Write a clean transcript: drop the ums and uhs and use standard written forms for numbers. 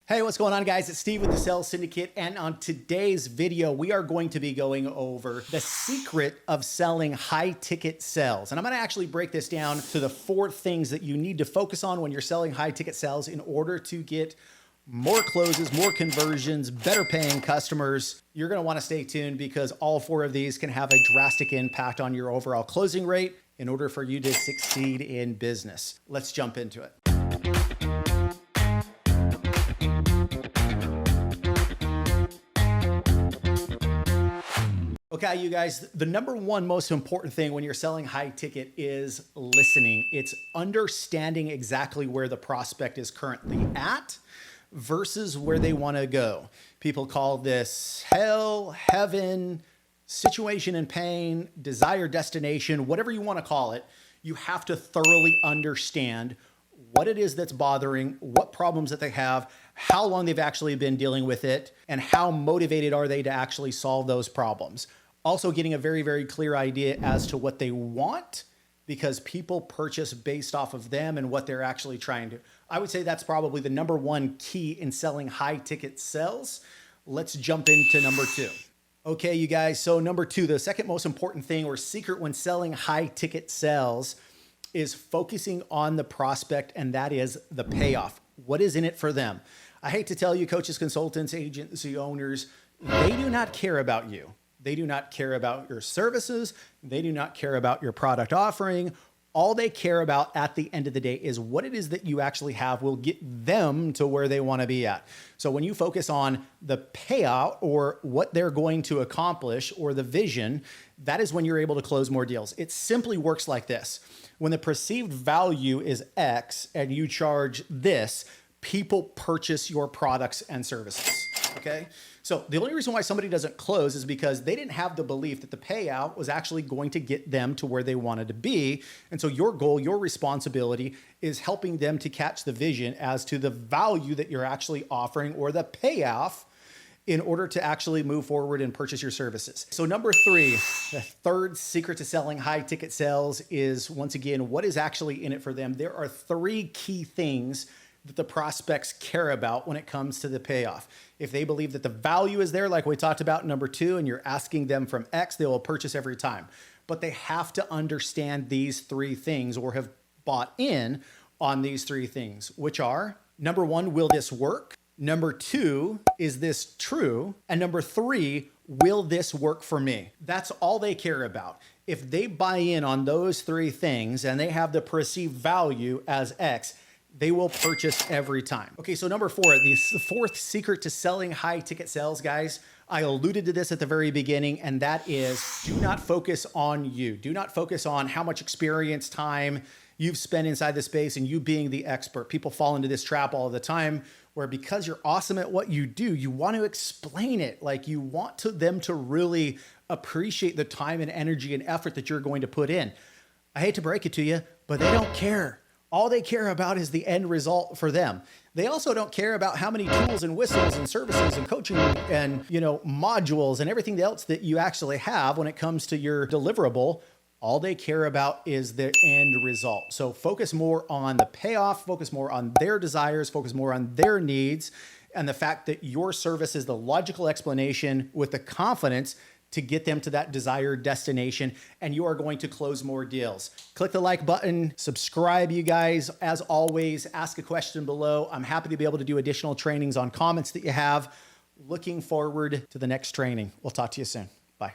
Hey, what's going on, guys? It's Steve with the Sales Syndicate, and on today's video, we are going to be going over the secret of selling high-ticket sales. And I'm going to actually break this down to the 4 things that you need to focus on when you're selling high-ticket sales in order to get more closes, more conversions, better paying customers. You're going to want to stay tuned because all 4 of these can have a drastic impact on your overall closing rate in order for you to succeed in business. Let's jump into it. Okay, you guys, the number one most important thing when you're selling high ticket is listening. It's understanding exactly where the prospect is currently at versus where they want to go. People call this hell, heaven, situation and pain, desired destination, whatever you want to call it. You have to thoroughly understand what it is that's bothering, what problems that they have, how long they've actually been dealing with it, and how motivated are they to actually solve those problems. Also getting a very, very clear idea as to what they want, because people purchase based off of them and what they're actually trying to. I would say that's probably the number one key in selling high ticket sales. Let's jump into number 2. Okay, you guys. So number 2, the second most important thing or secret when selling high ticket sales is focusing on the prospect, and that is the payoff. What is in it for them? I hate to tell you, coaches, consultants, agency owners, they do not care about you. They do not care about your services. They do not care about your product offering. All they care about at the end of the day is what it is that you actually have will get them to where they want to be at. So when you focus on the payout or what they're going to accomplish or the vision, that is when you're able to close more deals. It simply works like this. When the perceived value is X and you charge this, people purchase your products and services. Okay. So the only reason why somebody doesn't close is because they didn't have the belief that the payout was actually going to get them to where they wanted to be. And so your goal, your responsibility is helping them to catch the vision as to the value that you're actually offering or the payoff in order to actually move forward and purchase your services. So number 3, the third secret to selling high ticket sales is, once again, what is actually in it for them. There are 3 key things that the prospects care about when it comes to the payoff. If they believe that the value is there, like we talked about in number 2, and you're asking them from X, they will purchase every time. But they have to understand these 3 things or have bought in on these 3 things, which are, number 1, will this work? Number 2, is this true? And number 3, will this work for me? That's all they care about. If they buy in on those 3 things and they have the perceived value as X, they will purchase every time. Okay, so number 4, the 4th secret to selling high ticket sales, guys, I alluded to this at the very beginning, and that is do not focus on you. Do not focus on how much experience, time you've spent inside the space and you being the expert. People fall into this trap all the time where because you're awesome at what you do, you want to explain it. Like you want them to really appreciate the time and energy and effort that you're going to put in. I hate to break it to you, but they don't care. All they care about is the end result for them. They also don't care about how many tools and whistles and services and coaching and, modules and everything else that you actually have when it comes to your deliverable. All they care about is the end result. So focus more on the payoff, focus more on their desires, focus more on their needs, and the fact that your service is the logical explanation with the confidence to get them to that desired destination, and you are going to close more deals. Click the like button, subscribe, you guys. As always, ask a question below. I'm happy to be able to do additional trainings on comments that you have. Looking forward to the next training. We'll talk to you soon. Bye.